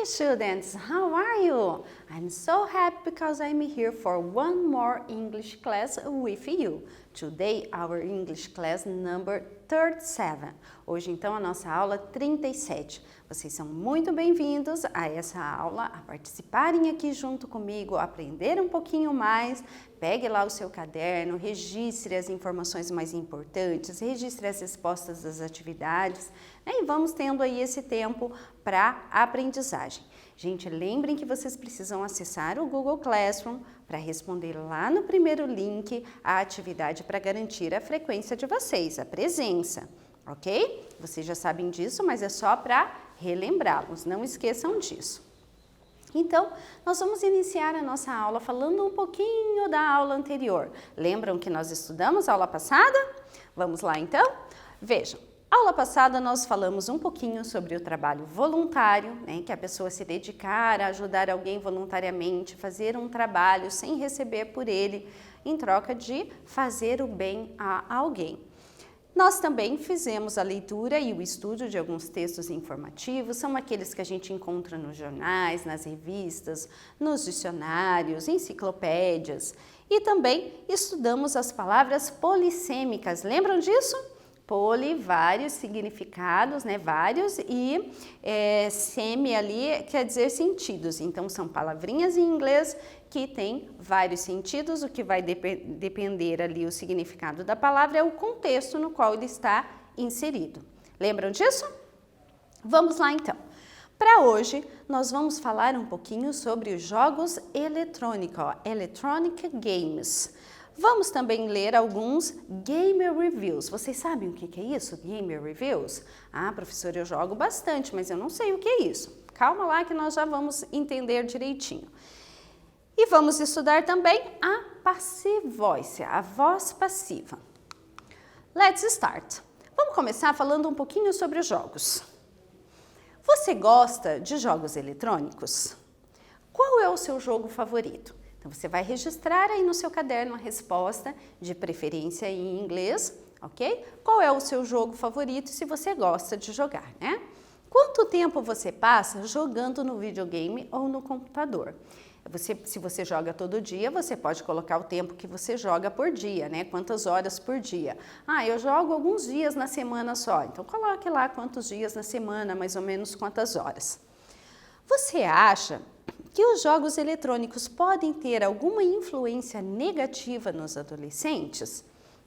Hi students, how are you? I'm so happy because I'm here for one more English class with you. Today our English class number 37. Hoje então a nossa aula 37. Vocês são muito bem-vindos a essa aula, a participarem aqui junto comigo, a aprender um pouquinho mais. Pegue lá o seu caderno, registre as informações mais importantes, registre as respostas das atividades, né? E vamos tendo aí esse tempo para aprendizagem. Gente, lembrem que vocês precisam acessar o Google Classroom para responder lá no primeiro link a atividade para garantir a frequência de vocês, a presença, ok? Vocês já sabem disso, mas é só para relembrá-los, não esqueçam disso. Então, nós vamos iniciar a nossa aula falando um pouquinho da aula anterior. Lembram que nós estudamos a aula passada? Vamos lá então? Vejam, aula passada nós falamos um pouquinho sobre o trabalho voluntário, né, que a pessoa se dedicar a ajudar alguém voluntariamente, fazer um trabalho sem receber por ele, em troca de fazer o bem a alguém. Nós também fizemos a leitura e o estudo de alguns textos informativos, são aqueles que a gente encontra nos jornais, nas revistas, nos dicionários, enciclopédias. E também estudamos as palavras polissêmicas, lembram disso? Poli, vários significados, né, vários, e semi ali quer dizer sentidos. Então, são palavrinhas em inglês que têm vários sentidos. O que vai depender ali o significado da palavra é o contexto no qual ele está inserido. Lembram disso? Vamos lá então. Para hoje, nós vamos falar um pouquinho sobre os jogos eletrônicos, Electronic Games. Vamos também ler alguns Game Reviews. Vocês sabem o que é isso, Game Reviews? Ah, professora, eu jogo bastante, mas eu não sei o que é isso. Calma lá que nós já vamos entender direitinho. E vamos estudar também a Passive Voice, a voz passiva. Let's start. Vamos começar falando um pouquinho sobre os jogos. Você gosta de jogos eletrônicos? Qual é o seu jogo favorito? Então, você vai registrar aí no seu caderno a resposta, de preferência em inglês, ok? Qual é o seu jogo favorito se você gosta de jogar, né? Quanto tempo você passa jogando no videogame ou no computador? Se você joga todo dia, você pode colocar o tempo que você joga por dia, né? Quantas horas por dia. Ah, eu jogo alguns dias na semana só. Então, coloque lá quantos dias na semana, mais ou menos quantas horas. Você acha que os jogos eletrônicos podem ter alguma influência negativa nos adolescentes?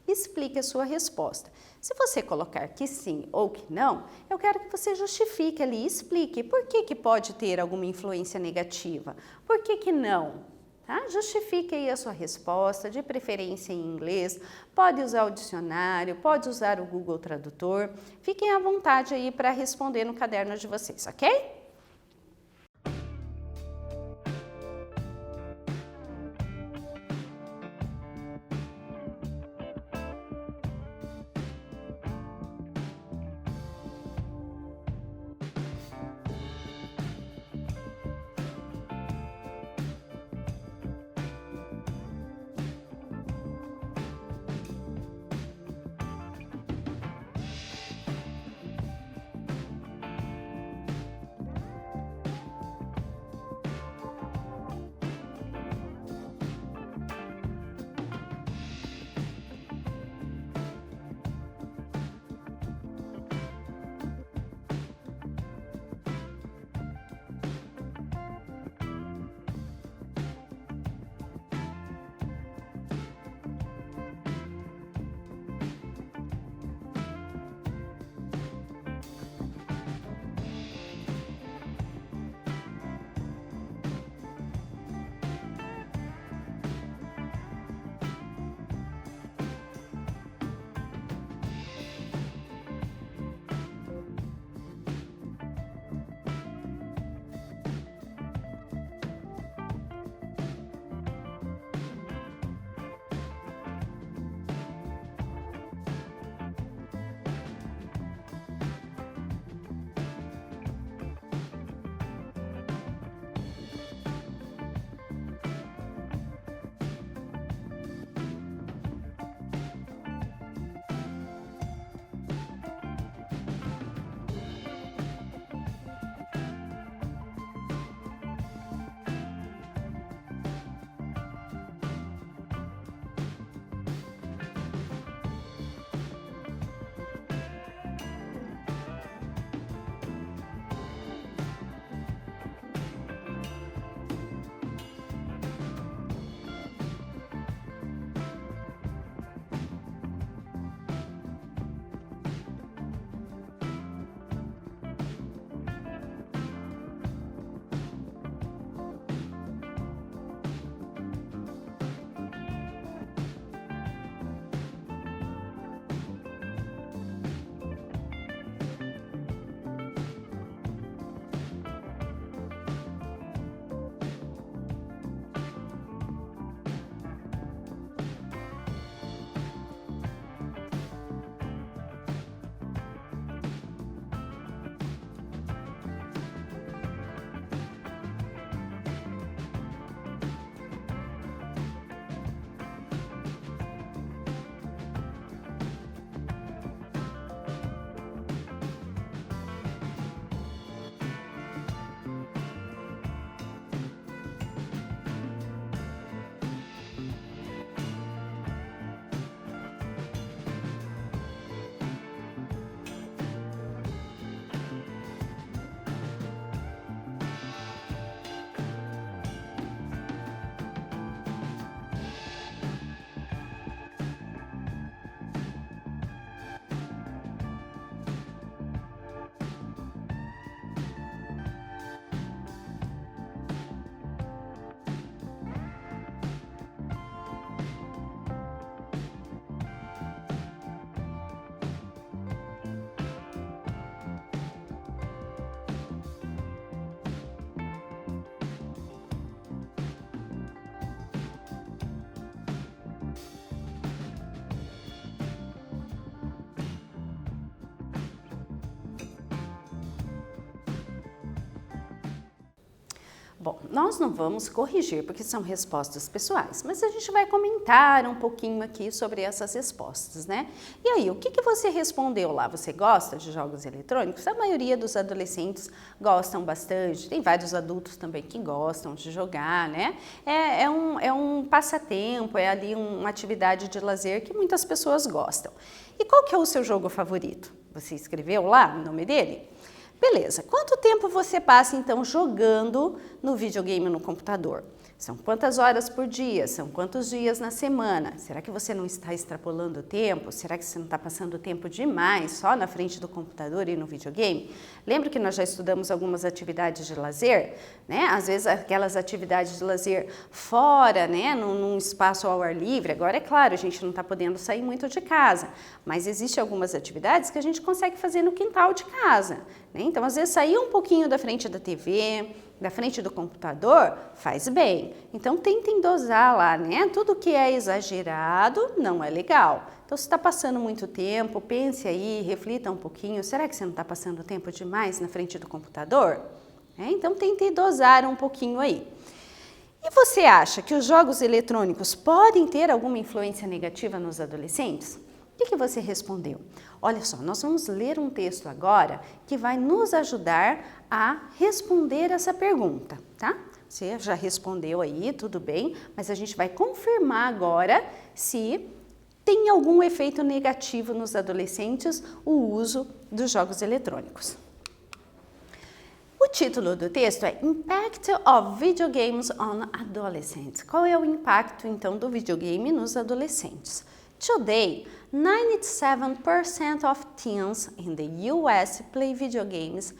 Explique a sua resposta. Se você colocar que sim ou que não, eu quero que você justifique ali, explique por que pode ter alguma influência negativa, por que não. Tá? Justifique aí a sua resposta, de preferência em inglês, pode usar o dicionário, pode usar o Google Tradutor, fiquem à vontade aí para responder no caderno de vocês, ok? Bom, nós não vamos corrigir porque são respostas pessoais, mas a gente vai comentar um pouquinho aqui sobre essas respostas, né? E aí, o que você respondeu lá? Você gosta de jogos eletrônicos? A maioria dos adolescentes gostam bastante, tem vários adultos também que gostam de jogar, né? É um passatempo, é ali uma atividade de lazer que muitas pessoas gostam. E qual que é o seu jogo favorito? Você escreveu lá o nome dele? Beleza, quanto tempo você passa então jogando no videogame no computador? São quantas horas por dia? São quantos dias na semana? Será que você não está extrapolando o tempo? Será que você não está passando tempo demais só na frente do computador e no videogame? Lembra que nós já estudamos algumas atividades de lazer, né? Às vezes aquelas atividades de lazer fora, né? Num espaço ao ar livre. Agora, é claro, a gente não está podendo sair muito de casa, mas existem algumas atividades que a gente consegue fazer no quintal de casa, né? Então, às vezes, sair um pouquinho da frente da TV, da frente do computador, faz bem. Então, tentem dosar lá, né? Tudo que é exagerado não é legal. Então, se está passando muito tempo, pense aí, reflita um pouquinho. Será que você não está passando tempo demais na frente do computador? Então, tente dosar um pouquinho aí. E você acha que os jogos eletrônicos podem ter alguma influência negativa nos adolescentes? O que você respondeu? Olha só, nós vamos ler um texto agora que vai nos ajudar a responder essa pergunta, tá? Você já respondeu aí, tudo bem, mas a gente vai confirmar agora se tem algum efeito negativo nos adolescentes o uso dos jogos eletrônicos. O título do texto é Impact of Video Games on Adolescents. Qual é o impacto, então, do videogame nos adolescentes? Today, 97% of teens in the US play video games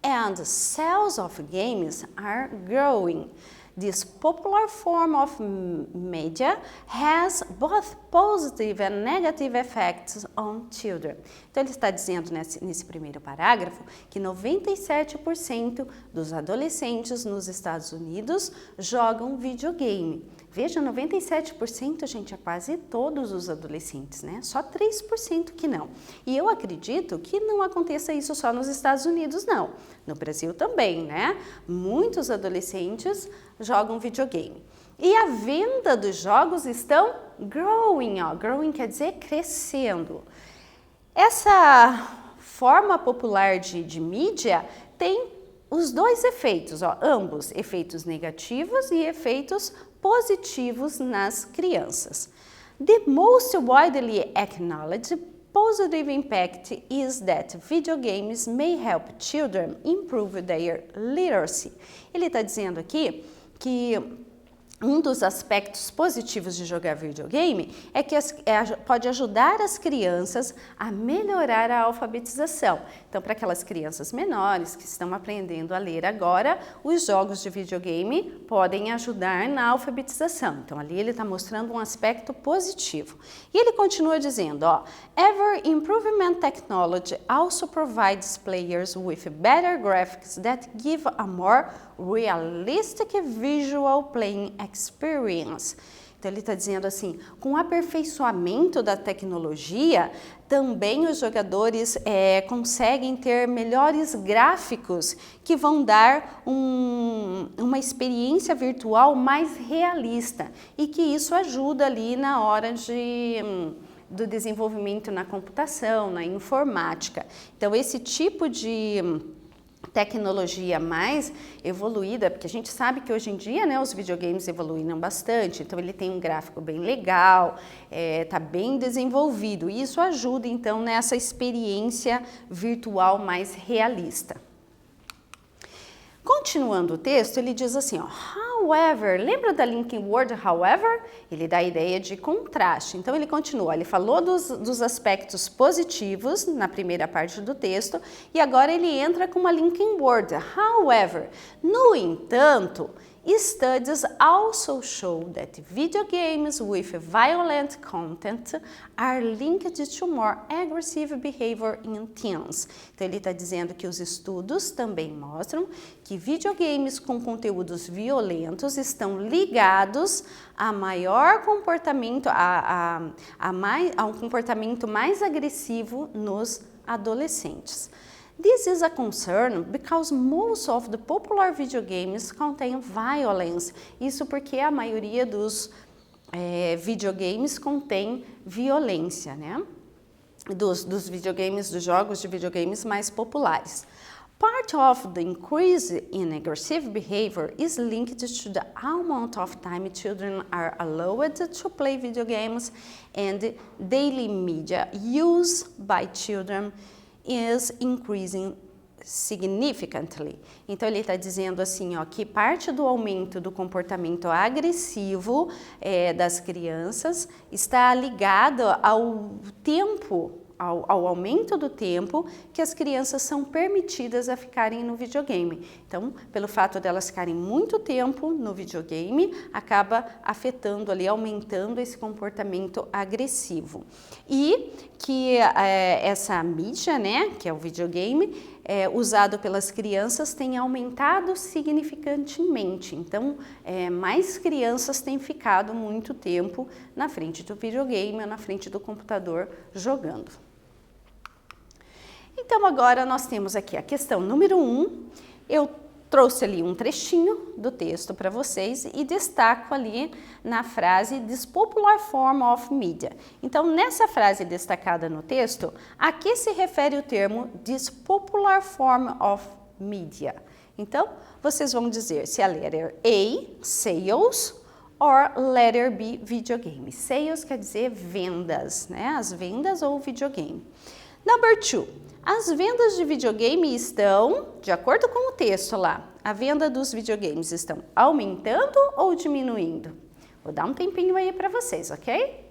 and sales of games are growing. This popular form of media has both positive and negative effects on children. Então, ele está dizendo nesse primeiro parágrafo que 97% dos adolescentes nos Estados Unidos jogam videogame. Veja, 97%, gente, é quase todos os adolescentes, né? Só 3% que não. E eu acredito que não aconteça isso só nos Estados Unidos, não. No Brasil também, né? Muitos adolescentes jogam videogame. E a venda dos jogos estão growing, ó. Growing quer dizer crescendo. Essa forma popular de mídia tem os dois efeitos, ó, ambos, efeitos negativos e efeitos positivos nas crianças. The most widely acknowledged positive impact is that video games may help children improve their literacy. Ele está dizendo aqui que um dos aspectos positivos de jogar videogame é que pode ajudar as crianças a melhorar a alfabetização. Então, para aquelas crianças menores que estão aprendendo a ler agora, os jogos de videogame podem ajudar na alfabetização. Então, ali ele está mostrando um aspecto positivo. E ele continua dizendo, ó, Ever improvement technology also provides players with better graphics that give a more realistic visual playing experience. Então ele está dizendo assim, com o aperfeiçoamento da tecnologia, também os jogadores conseguem ter melhores gráficos que vão dar uma experiência virtual mais realista e que isso ajuda ali na hora do desenvolvimento na computação, na informática. Então esse tipo de tecnologia mais evoluída, porque a gente sabe que hoje em dia, né, os videogames evoluíram bastante, então ele tem um gráfico bem legal, tá bem desenvolvido, e isso ajuda então nessa experiência virtual mais realista. Continuando o texto, ele diz assim, ó, however, lembra da linking word however? Ele dá a ideia de contraste. Então, ele continua, ele falou dos aspectos positivos na primeira parte do texto e agora ele entra com uma linking word, however. No entanto, studies also show that video games with violent content are linked to more aggressive behavior in teens. Então, ele está dizendo que os estudos também mostram que videogames com conteúdos violentos estão ligados a maior comportamento, a um comportamento mais agressivo nos adolescentes. This is a concern because most of the popular video games contain violence. Isso porque a maioria dos videogames contém violência, né? Dos videogames, dos jogos de videogames mais populares. Part of the increase in aggressive behavior is linked to the amount of time children are allowed to play video games, and daily media use by children is increasing significantly. Então ele está dizendo assim, ó, que parte do aumento do comportamento agressivo das crianças está ligado ao tempo, ao aumento do tempo que as crianças são permitidas a ficarem no videogame. Então, pelo fato delas ficarem muito tempo no videogame, acaba afetando ali, aumentando esse comportamento agressivo. E que essa mídia, né, que é o videogame, usado pelas crianças tem aumentado significantemente. Então, mais crianças têm ficado muito tempo na frente do videogame ou na frente do computador jogando. Então, agora nós temos aqui a questão número 1. Eu trouxe ali um trechinho do texto para vocês e destaco ali na frase "this popular form of media". Então, nessa frase destacada no texto, a que se refere o termo "this popular form of media"? Então, vocês vão dizer se a letra A, sales, or letter B, videogame. Sales quer dizer vendas, né? As vendas ou videogame. Number 2. As vendas de videogame estão, de acordo com o texto lá, a venda dos videogames estão aumentando ou diminuindo? Vou dar um tempinho aí para vocês, ok?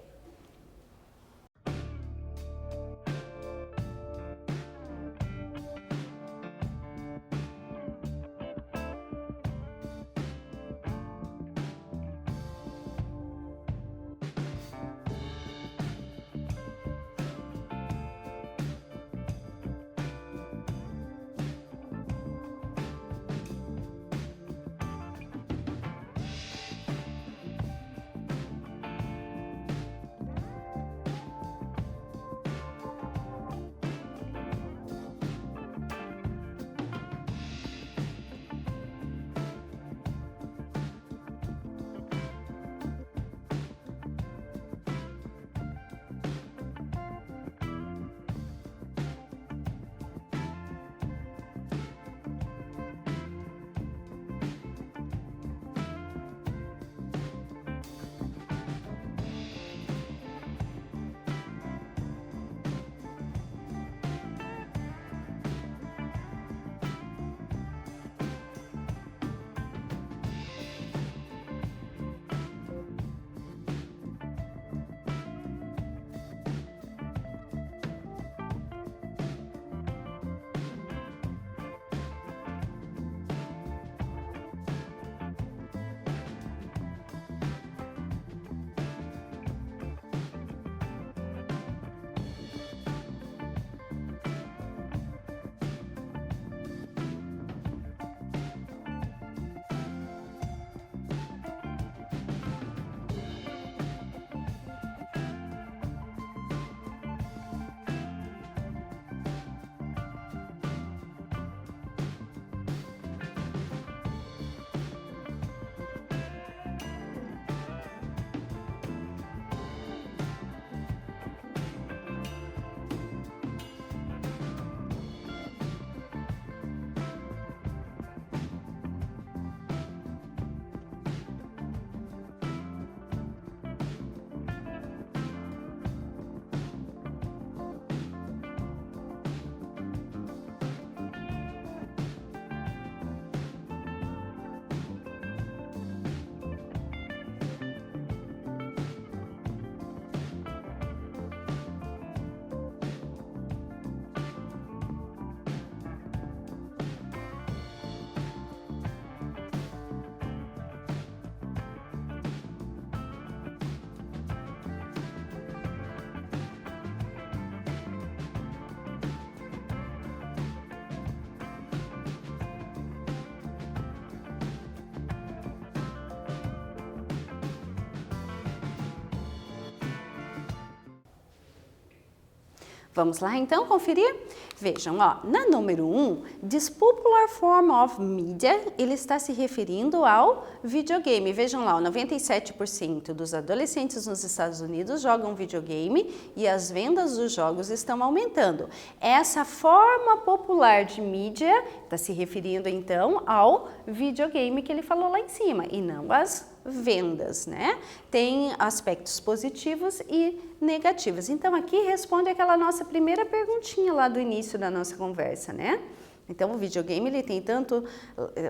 Vamos lá então conferir? Vejam, ó, na número 1, this popular form of media, ele está se referindo ao videogame. Vejam lá, 97% dos adolescentes nos Estados Unidos jogam videogame e as vendas dos jogos estão aumentando. Essa forma popular de mídia está se referindo então ao videogame que ele falou lá em cima e não às vendas, né? Tem aspectos positivos e negativos. Então, aqui responde aquela nossa primeira perguntinha lá do início da nossa conversa, né? Então, o videogame, ele tem tanto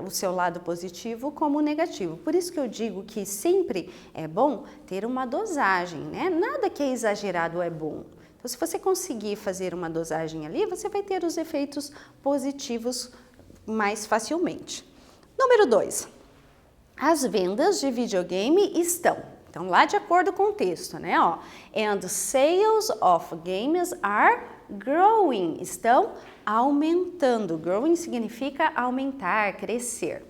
o seu lado positivo como o negativo. Por isso que eu digo que sempre é bom ter uma dosagem, né? Nada que é exagerado é bom. Então, se você conseguir fazer uma dosagem ali, você vai ter os efeitos positivos mais facilmente. Número 2. As vendas de videogame estão, então lá de acordo com o texto, né, ó, and sales of games are growing, estão aumentando. Growing significa aumentar, crescer.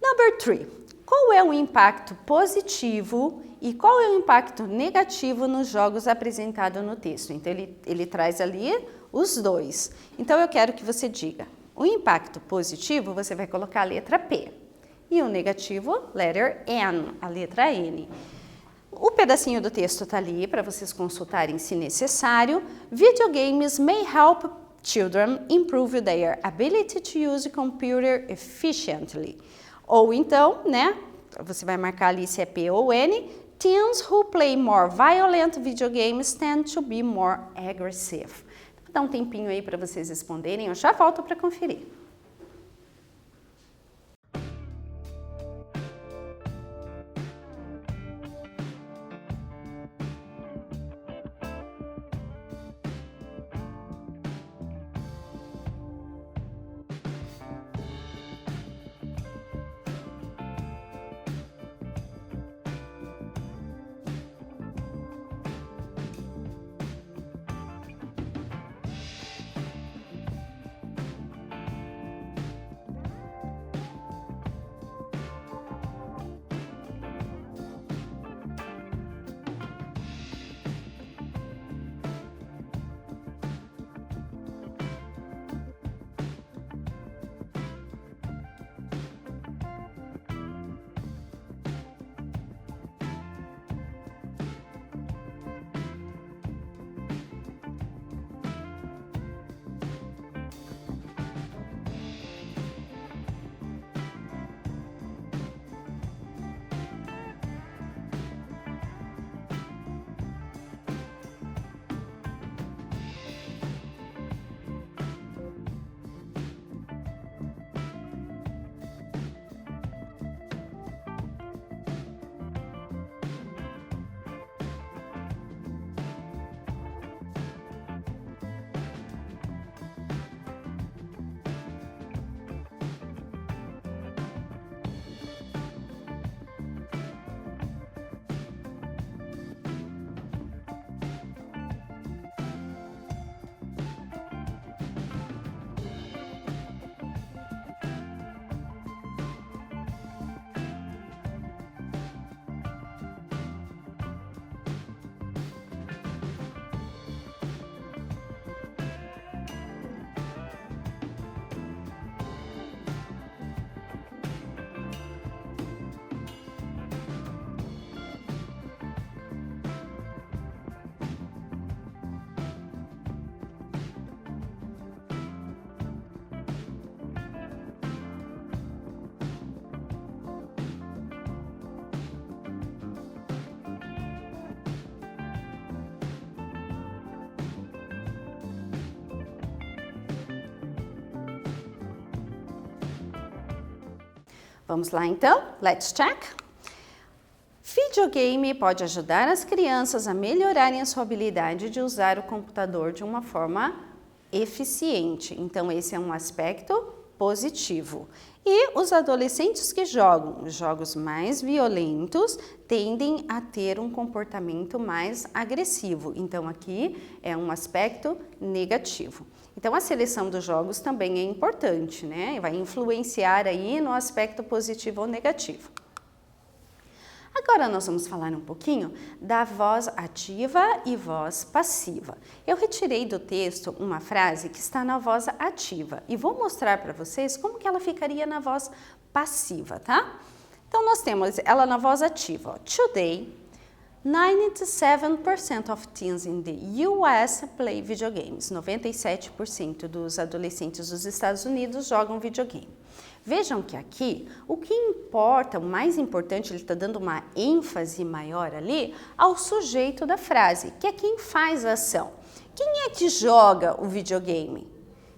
Number 3, qual é o impacto positivo e qual é o impacto negativo nos jogos apresentados no texto? Então ele traz ali os dois. Então eu quero que você diga. O impacto positivo, você vai colocar a letra P. E o negativo, letter N, a letra N. O pedacinho do texto está ali para vocês consultarem se necessário. Videogames may help children improve their ability to use computer efficiently. Ou então, né, você vai marcar ali se é P ou N. Teens who play more violent video games tend to be more aggressive. Dá um tempinho aí para vocês responderem, eu já volto para conferir. Vamos lá então? Let's check! Videogame pode ajudar as crianças a melhorarem a sua habilidade de usar o computador de uma forma eficiente. Então, esse é um aspecto positivo. E os adolescentes que jogam os jogos mais violentos tendem a ter um comportamento mais agressivo. Então, aqui é um aspecto negativo. Então, a seleção dos jogos também é importante, né? Vai influenciar aí no aspecto positivo ou negativo. Agora nós vamos falar um pouquinho da voz ativa e voz passiva. Eu retirei do texto uma frase que está na voz ativa e vou mostrar para vocês como que ela ficaria na voz passiva, tá? Então nós temos ela na voz ativa, ó. Today, 97% of teens in the US play video games. 97% dos adolescentes dos Estados Unidos jogam videogame. Vejam que aqui, o que importa, o mais importante, ele está dando uma ênfase maior ali ao sujeito da frase, que é quem faz a ação. Quem é que joga o videogame?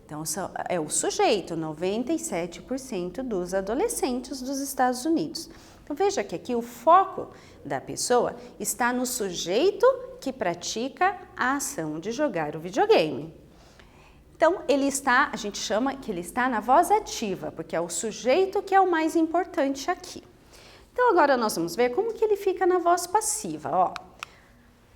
Então, é o sujeito, 97% dos adolescentes dos Estados Unidos. Então, veja que aqui o foco da pessoa está no sujeito que pratica a ação de jogar o videogame. Então, a gente chama que ele está na voz ativa, porque é o sujeito que é o mais importante aqui. Então, agora nós vamos ver como que ele fica na voz passiva, ó.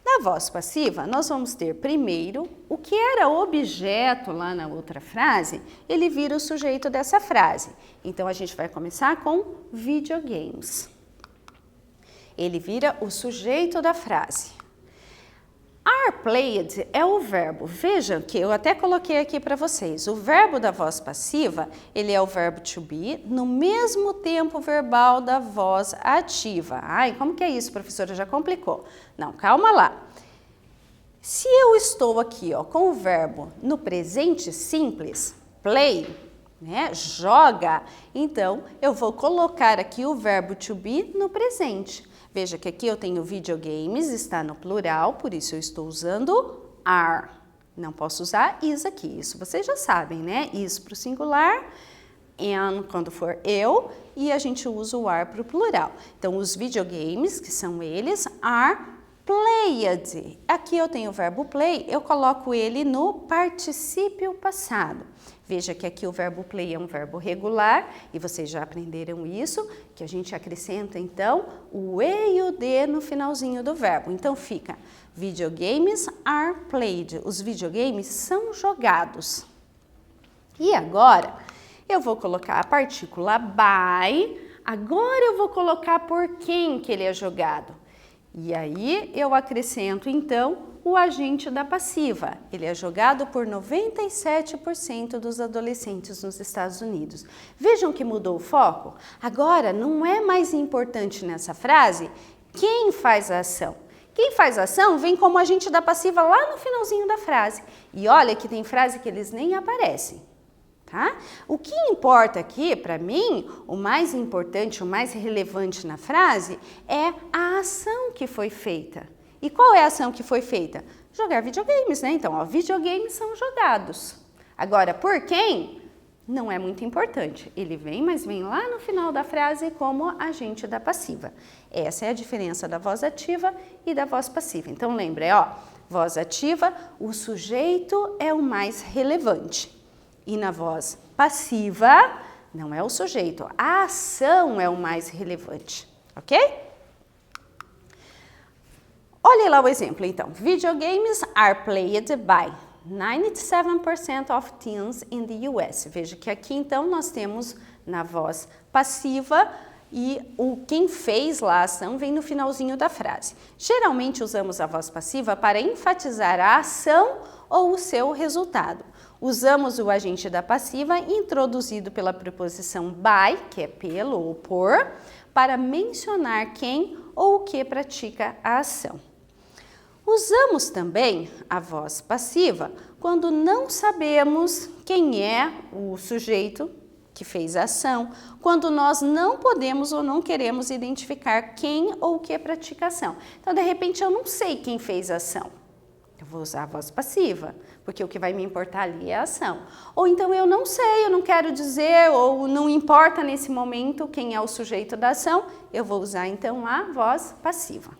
Na voz passiva, nós vamos ter primeiro o que era objeto lá na outra frase, ele vira o sujeito dessa frase. Então, a gente vai começar com videogames. Ele vira o sujeito da frase. Are played é o verbo. Vejam que eu até coloquei aqui para vocês. O verbo da voz passiva, ele é o verbo to be, no mesmo tempo verbal da voz ativa. Ai, como que é isso, professora? Já complicou. Não, calma lá. Se eu estou aqui, ó, com o verbo no presente simples, play, né, joga, então eu vou colocar aqui o verbo to be no presente. Veja que aqui eu tenho videogames, está no plural, por isso eu estou usando are. Não posso usar is aqui, isso vocês já sabem, né? Is para o singular, and quando for eu, e a gente usa o are para o plural. Então, os videogames, que são eles, are played. Aqui eu tenho o verbo play, eu coloco ele no particípio passado. Veja que aqui o verbo play é um verbo regular, e vocês já aprenderam isso, que a gente acrescenta então o e e o d no finalzinho do verbo. Então fica, videogames are played. Os videogames são jogados. E agora, eu vou colocar a partícula by, agora eu vou colocar por quem que ele é jogado. E aí eu acrescento então o agente da passiva. Ele é jogado por 97% dos adolescentes nos Estados Unidos. Vejam que mudou o foco? Agora não é mais importante nessa frase quem faz a ação. Quem faz a ação vem como agente da passiva lá no finalzinho da frase. E olha que tem frase que eles nem aparecem. Tá? O que importa aqui, para mim, o mais importante, o mais relevante na frase é a ação que foi feita. E qual é a ação que foi feita? Jogar videogames, né? Então, ó, videogames são jogados. Agora, por quem? Não é muito importante. Ele vem, mas vem lá no final da frase como agente da passiva. Essa é a diferença da voz ativa e da voz passiva. Então, lembre, ó, voz ativa, o sujeito é o mais relevante. E na voz passiva, não é o sujeito, a ação é o mais relevante, ok? Olha lá o exemplo, então. Videogames are played by 97% of teens in the US. Veja que aqui, então, nós temos na voz passiva e quem fez lá a ação vem no finalzinho da frase. Geralmente usamos a voz passiva para enfatizar a ação ou o seu resultado. Usamos o agente da passiva introduzido pela preposição by, que é pelo ou por, para mencionar quem ou o que pratica a ação. Usamos também a voz passiva quando não sabemos quem é o sujeito que fez a ação, quando nós não podemos ou não queremos identificar quem ou o que pratica a ação. Então, de repente, eu não sei quem fez a ação. Eu vou usar a voz passiva, porque o que vai me importar ali é a ação. Ou então eu não sei, eu não quero dizer, ou não importa nesse momento quem é o sujeito da ação, eu vou usar então a voz passiva.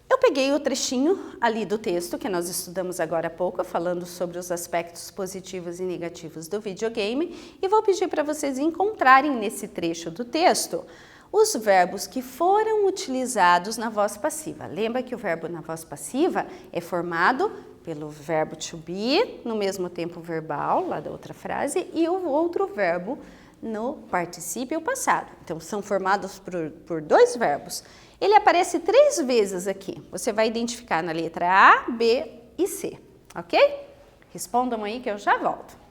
Eu peguei o trechinho ali do texto que nós estudamos agora há pouco, falando sobre os aspectos positivos e negativos do videogame, e vou pedir para vocês encontrarem nesse trecho do texto os verbos que foram utilizados na voz passiva. Lembra que o verbo na voz passiva é formado pelo verbo to be, no mesmo tempo verbal, lá da outra frase, e o outro verbo no particípio passado. Então, são formados por dois verbos. Ele aparece 3 vezes aqui. Você vai identificar na letra A, B e C, ok? Respondam aí que eu já volto.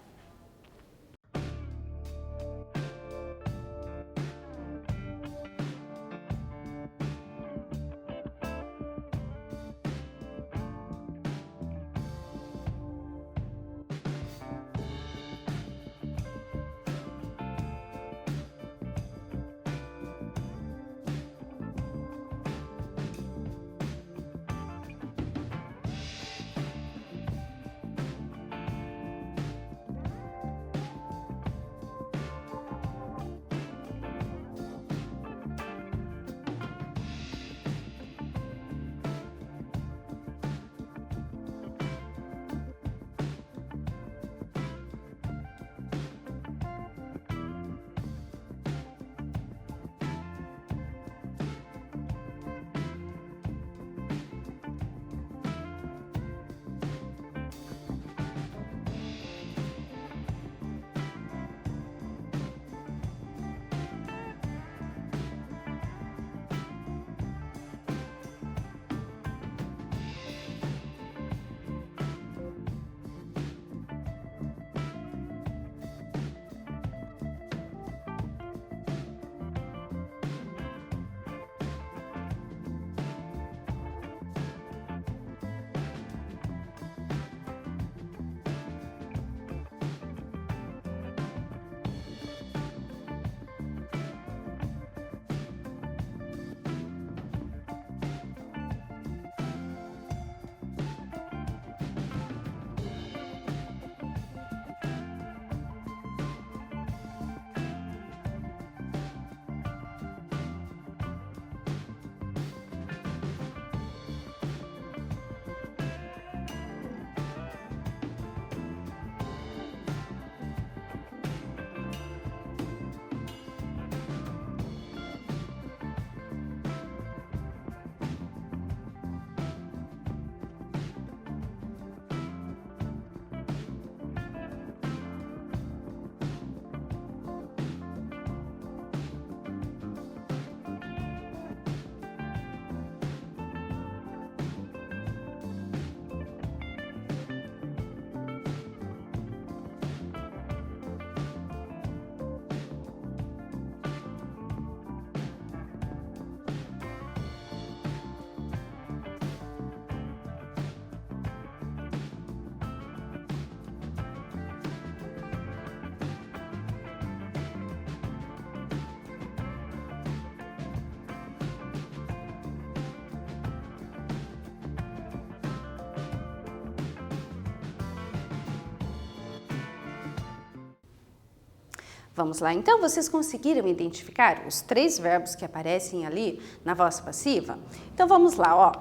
Vamos lá, então vocês conseguiram identificar os 3 verbos que aparecem ali na voz passiva? Então vamos lá, ó.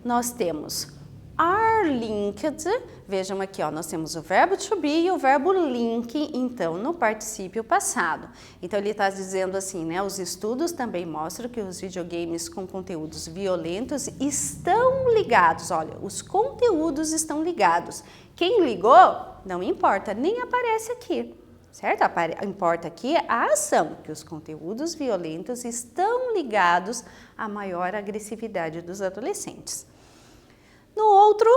Nós temos are linked, vejam aqui, ó, nós temos o verbo to be e o verbo link, então, no particípio passado. Então ele está dizendo assim, né, os estudos também mostram que os videogames com conteúdos violentos estão ligados, olha, os conteúdos estão ligados. Quem ligou, não importa, nem aparece aqui. Certo? Importa aqui a ação, que os conteúdos violentos estão ligados à maior agressividade dos adolescentes. No outro,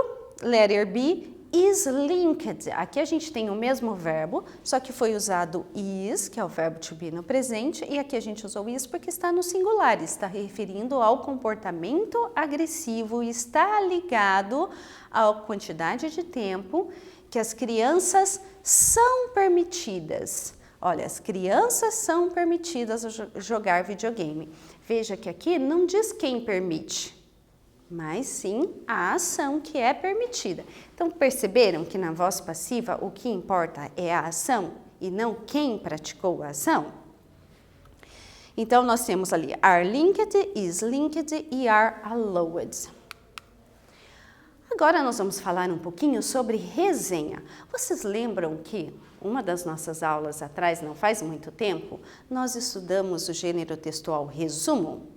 letter B, is linked. Aqui a gente tem o mesmo verbo, só que foi usado is, que é o verbo to be no presente, e aqui a gente usou is porque está no singular, está referindo ao comportamento agressivo, está ligado à quantidade de tempo que as crianças são permitidas. Olha, as crianças são permitidas a jogar videogame. Veja que aqui não diz quem permite, mas sim a ação que é permitida. Então, perceberam que na voz passiva o que importa é a ação e não quem praticou a ação? Então, nós temos ali are linked, is linked e are allowed. Agora nós vamos falar um pouquinho sobre resenha. Vocês lembram que uma das nossas aulas atrás, não faz muito tempo, nós estudamos o gênero textual resumo?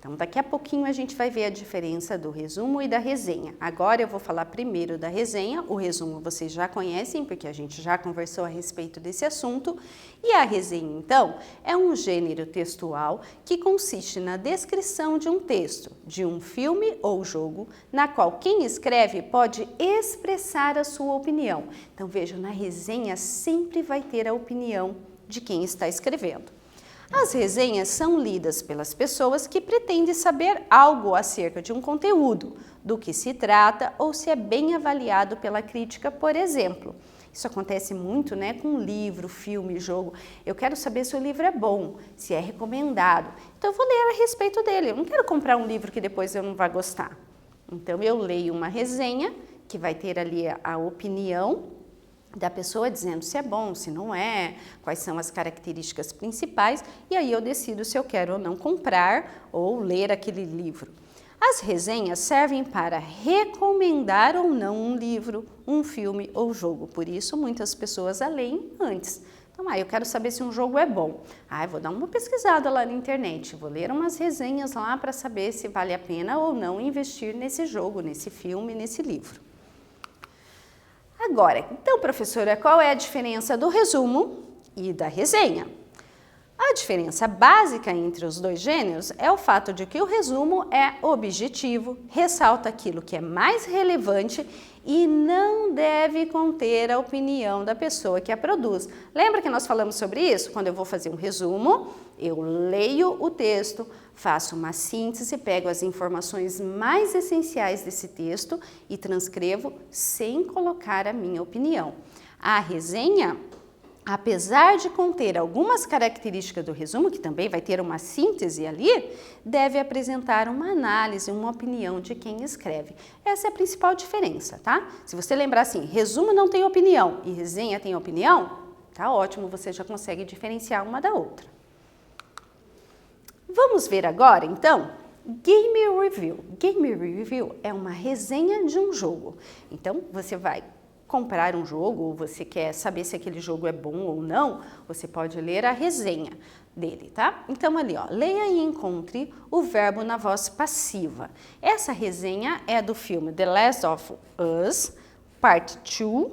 Então, daqui a pouquinho a gente vai ver a diferença do resumo e da resenha. Agora eu vou falar primeiro da resenha. O resumo vocês já conhecem, porque a gente já conversou a respeito desse assunto. E a resenha, então, é um gênero textual que consiste na descrição de um texto, de um filme ou jogo, na qual quem escreve pode expressar a sua opinião. Então, veja, na resenha sempre vai ter a opinião de quem está escrevendo. As resenhas são lidas pelas pessoas que pretendem saber algo acerca de um conteúdo, do que se trata ou se é bem avaliado pela crítica, por exemplo. Isso acontece muito, né, com livro, filme, jogo. Eu quero saber se o livro é bom, se é recomendado. Então eu vou ler a respeito dele. Eu não quero comprar um livro que depois eu não vá gostar. Então eu leio uma resenha que vai ter ali a opinião da pessoa dizendo se é bom, se não é, quais são as características principais, e aí eu decido se eu quero ou não comprar ou ler aquele livro. As resenhas servem para recomendar ou não um livro, um filme ou jogo, por isso muitas pessoas a leem antes. Então, eu quero saber se um jogo é bom. Eu vou dar uma pesquisada lá na internet, vou ler umas resenhas lá para saber se vale a pena ou não investir nesse jogo, nesse filme, nesse livro. Agora, então, professora, qual é a diferença do resumo e da resenha? A diferença básica entre os dois gêneros é o fato de que o resumo é objetivo, ressalta aquilo que é mais relevante e não deve conter a opinião da pessoa que a produz. Lembra que nós falamos sobre isso? Quando eu vou fazer um resumo, eu leio o texto, faço uma síntese, pego as informações mais essenciais desse texto e transcrevo sem colocar a minha opinião. A resenha, apesar de conter algumas características do resumo, que também vai ter uma síntese ali, deve apresentar uma análise, uma opinião de quem escreve. Essa é a principal diferença, tá? Se você lembrar assim, resumo não tem opinião e resenha tem opinião, tá ótimo, você já consegue diferenciar uma da outra. Vamos ver agora, então, Game Review. Game Review é uma resenha de um jogo. Então, você vai comprar um jogo, ou você quer saber se aquele jogo é bom ou não, você pode ler a resenha dele, tá? Então, ali, ó, leia e encontre o verbo na voz passiva. Essa resenha é do filme The Last of Us, Part 2.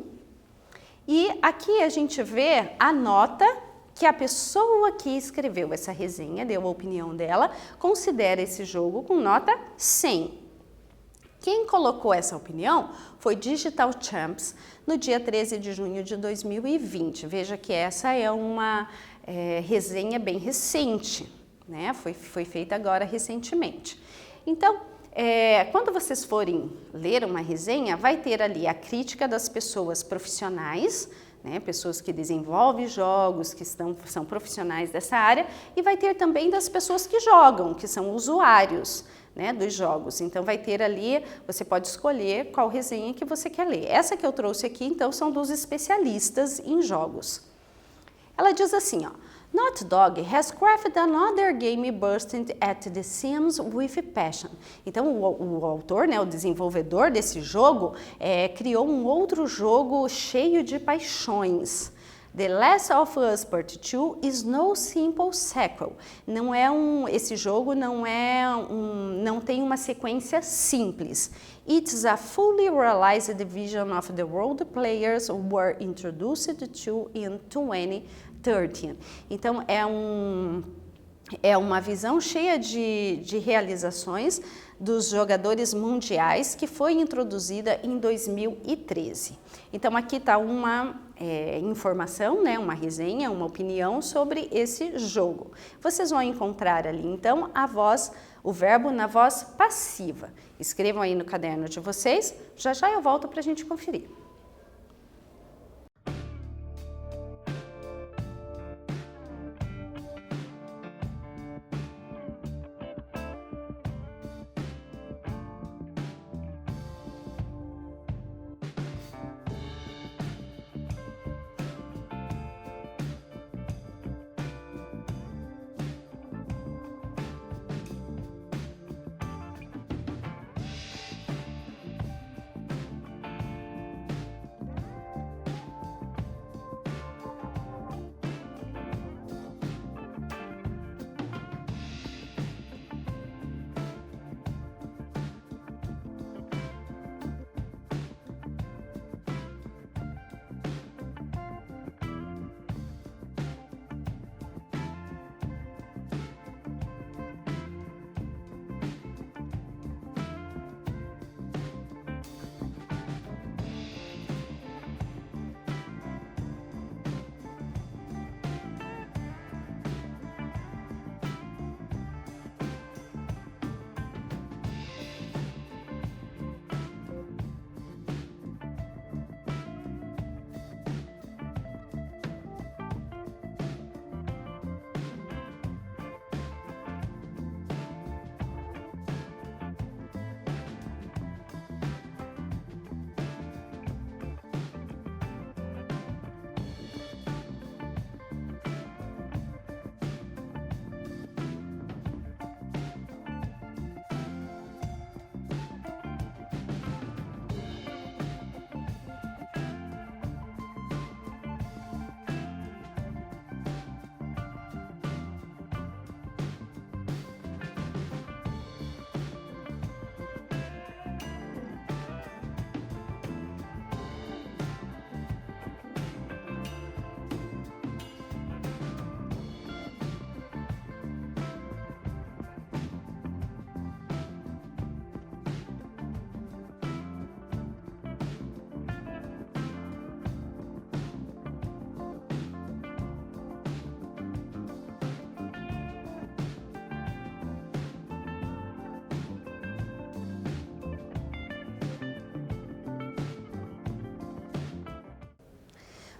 E aqui a gente vê a nota que a pessoa que escreveu essa resenha, deu a opinião dela, considera esse jogo com nota 100. Quem colocou essa opinião foi Digital Champs no dia 13 de junho de 2020. Veja que essa é uma resenha bem recente, né? Foi feita agora recentemente. Então, quando vocês forem ler uma resenha, vai ter ali a crítica das pessoas profissionais, né, pessoas que desenvolvem jogos, que são profissionais dessa área, e vai ter também das pessoas que jogam, que são usuários, né, dos jogos. Então vai ter ali, você pode escolher qual resenha que você quer ler. Essa que eu trouxe aqui, então, são dos especialistas em jogos. Ela diz assim, ó, Naughty Dog has crafted another game bursting at the seams with passion. Então, o autor, né, o desenvolvedor desse jogo, criou um outro jogo cheio de paixões. The Last of Us Part 2 is no simple sequel. Esse jogo não tem uma sequência simples. It's a fully realized vision of the world players were introduced to in 2013. Então, é uma visão cheia de realizações dos jogadores mundiais que foi introduzida em 2013. Então, aqui está uma informação, né, uma resenha, uma opinião sobre esse jogo. Vocês vão encontrar ali, então, o verbo na voz passiva. Escrevam aí no caderno de vocês, já já eu volto para a gente conferir.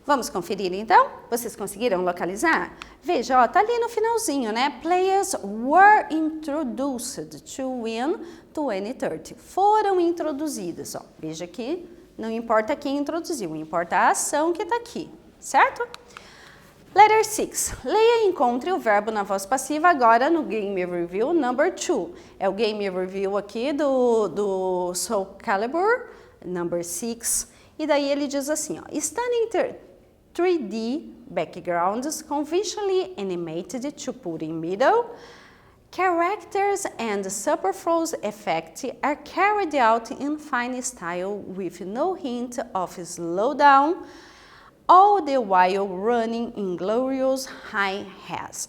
Vamos conferir então? Vocês conseguiram localizar? Veja, ó, tá ali no finalzinho, né? Players were introduced to win 2030. Foram introduzidos, ó. Veja que não importa quem introduziu, importa a ação que tá aqui, certo? Letter 6. Leia e encontre o verbo na voz passiva agora no Game Review number 2. É o Game Review aqui do Soul Calibur, number 6. E daí ele diz assim, ó, Stunning 3D backgrounds conventionally animated to put in middle. Characters and superfluous effects are carried out in fine style with no hint of slowdown, all the while running in glorious high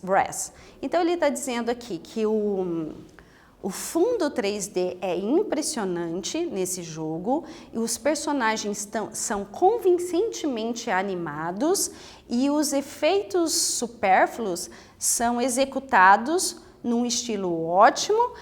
res. Então ele está dizendo aqui que o fundo 3D é impressionante nesse jogo e os personagens são convincentemente animados e os efeitos supérfluos são executados num estilo ótimo,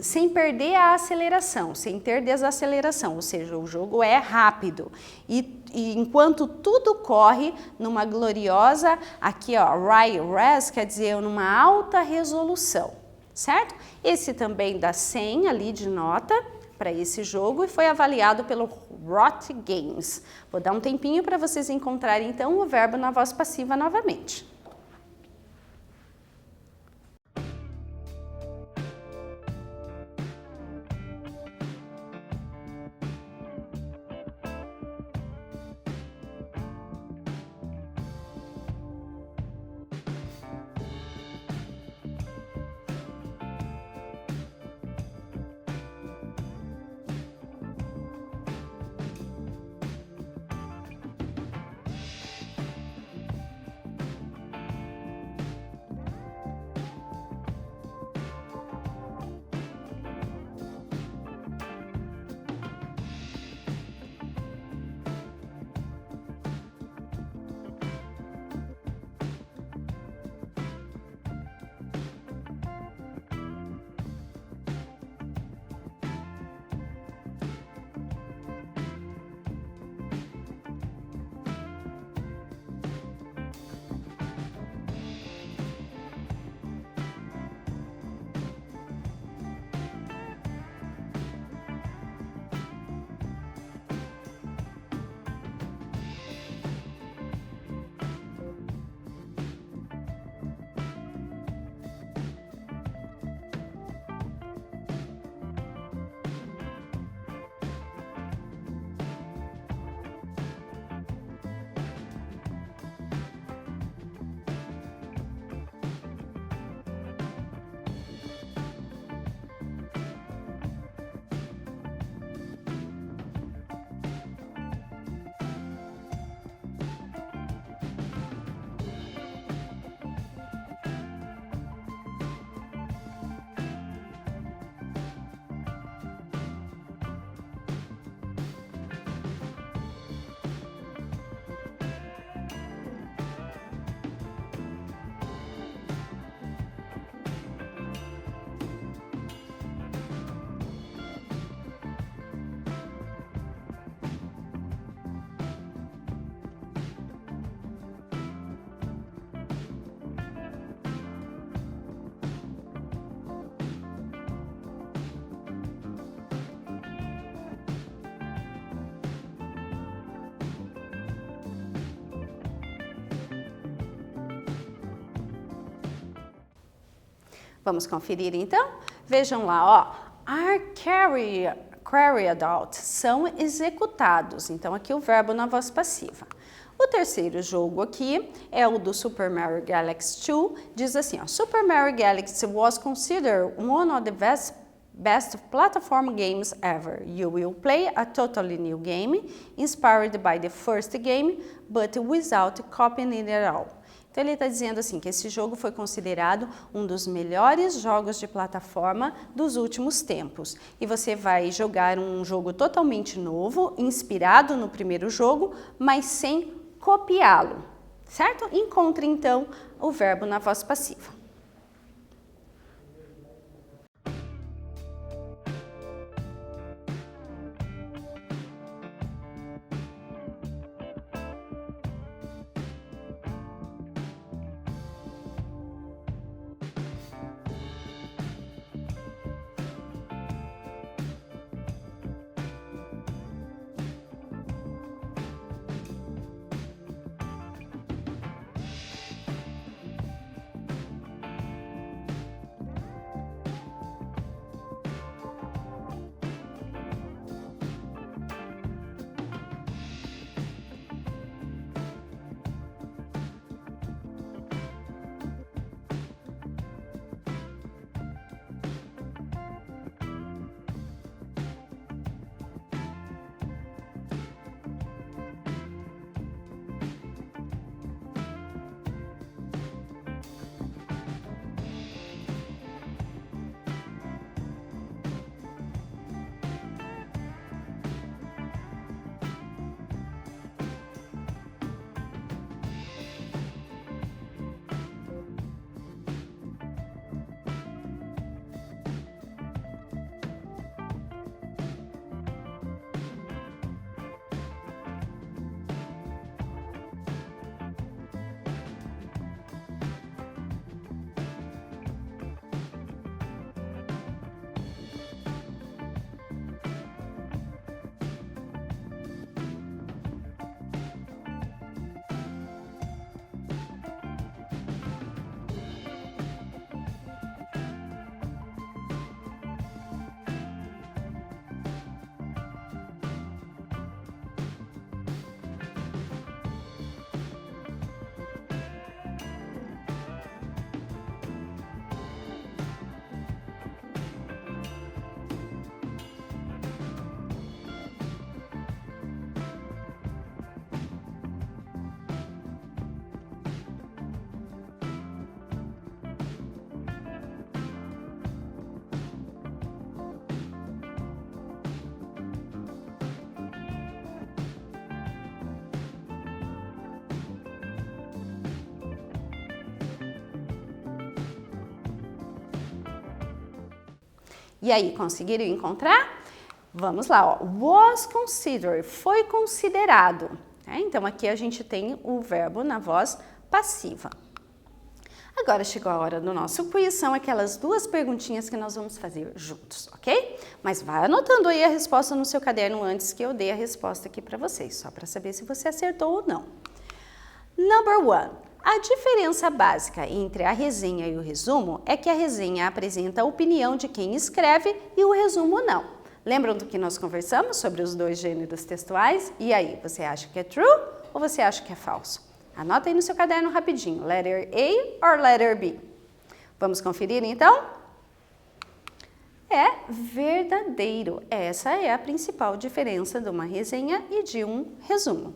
sem perder a aceleração, sem ter desaceleração, ou seja, o jogo é rápido. E enquanto tudo corre numa gloriosa, aqui ó, high res quer dizer numa alta resolução, certo? Esse também dá 100 ali de nota para esse jogo e foi avaliado pelo Rot Games. Vou dar um tempinho para vocês encontrarem então o verbo na voz passiva novamente. Vamos conferir então? Vejam lá, ó. Are carried out, são executados. Então aqui o verbo na voz passiva. O terceiro jogo aqui é o do Super Mario Galaxy 2. Diz assim, ó, Super Mario Galaxy was considered one of the best platform games ever. You will play a totally new game, inspired by the first game, but without copying it at all. Então ele está dizendo assim que esse jogo foi considerado um dos melhores jogos de plataforma dos últimos tempos. E você vai jogar um jogo totalmente novo, inspirado no primeiro jogo, mas sem copiá-lo, certo? Encontre então o verbo na voz passiva. E aí, conseguiram encontrar? Vamos lá, ó. Was considered, foi considerado. Então, aqui a gente tem o verbo na voz passiva. Agora chegou a hora do nosso quiz, são aquelas duas perguntinhas que nós vamos fazer juntos, ok? Mas vai anotando aí a resposta no seu caderno antes que eu dê a resposta aqui para vocês, só para saber se você acertou ou não. Number 1. A diferença básica entre a resenha e o resumo é que a resenha apresenta a opinião de quem escreve e o resumo não. Lembram do que nós conversamos sobre os dois gêneros textuais? E aí, você acha que é true ou você acha que é falso? Anota aí no seu caderno rapidinho, letter A or letter B. Vamos conferir então? É verdadeiro. Essa é a principal diferença de uma resenha e de um resumo.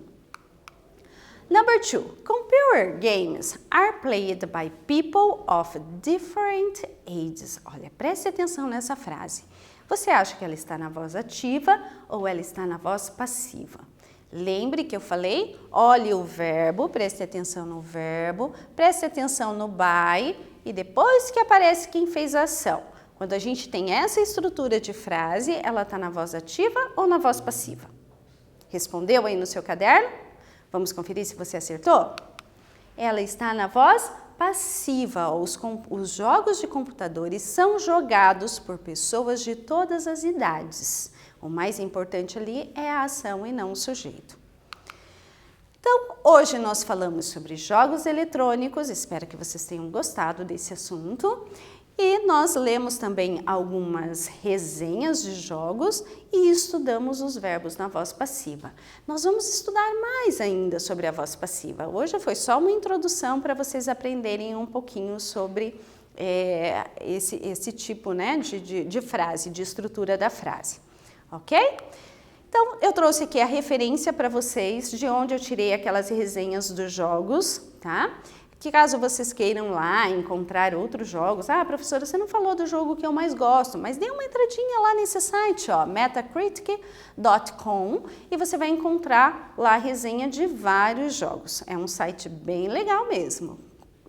Number 2. Computer games are played by people of different ages. Olha, preste atenção nessa frase. Você acha que ela está na voz ativa ou ela está na voz passiva? Lembre que eu falei, olhe o verbo, preste atenção no verbo, preste atenção no by e depois que aparece quem fez a ação. Quando a gente tem essa estrutura de frase, ela está na voz ativa ou na voz passiva? Respondeu aí no seu caderno? Vamos conferir se você acertou? Ela está na voz passiva. Os jogos de computadores são jogados por pessoas de todas as idades. O mais importante ali é a ação e não o sujeito. Então, hoje nós falamos sobre jogos eletrônicos, espero que vocês tenham gostado desse assunto. E nós lemos também algumas resenhas de jogos e estudamos os verbos na voz passiva. Nós vamos estudar mais ainda sobre a voz passiva. Hoje foi só uma introdução para vocês aprenderem um pouquinho sobre esse tipo, né, de frase, de estrutura da frase. Ok? Então, eu trouxe aqui a referência para vocês de onde eu tirei aquelas resenhas dos jogos, tá? Que caso vocês queiram lá encontrar outros jogos, professora, você não falou do jogo que eu mais gosto, mas dê uma entradinha lá nesse site, ó, metacritic.com, e você vai encontrar lá a resenha de vários jogos. É um site bem legal mesmo.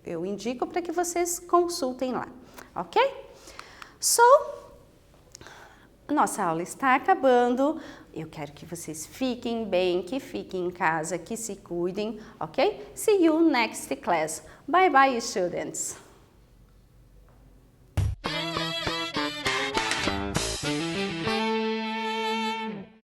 Eu indico para que vocês consultem lá, ok? Nossa aula está acabando. Eu quero que vocês fiquem bem, que fiquem em casa, que se cuidem, ok? See you next class. Bye bye, students.